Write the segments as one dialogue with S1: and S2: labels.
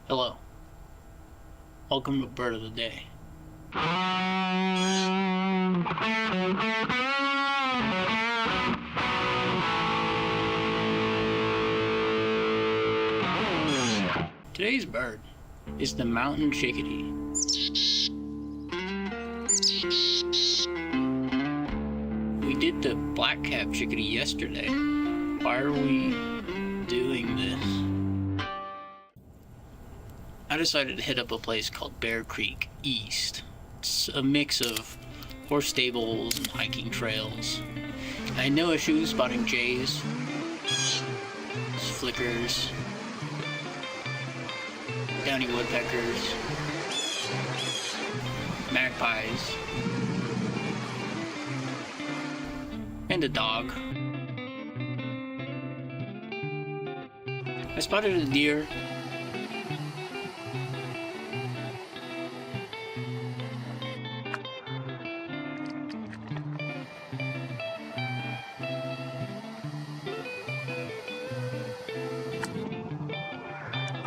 S1: Hello. Welcome to Bird of the Day. Today's bird is the mountain chickadee. We did the black-capped chickadee yesterday. Why are we doing this? I decided to hit up a place called Bear Creek East. It's a mix of horse stables and hiking trails. I had no issue spotting jays, flickers, downy woodpeckers, magpies, and a dog. I spotted a deer.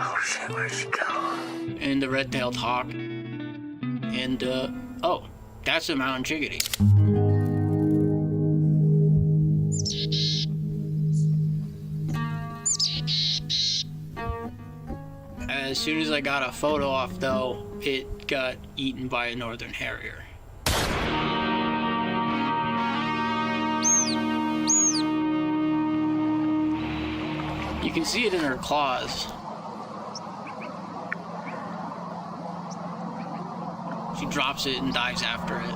S2: Oh shit, where'd she go?
S1: And the red-tailed hawk. And, oh, that's a mountain chickadee. As soon as I got a photo off, though, it got eaten by a northern harrier. You can see it in her claws. She drops it and dives after it.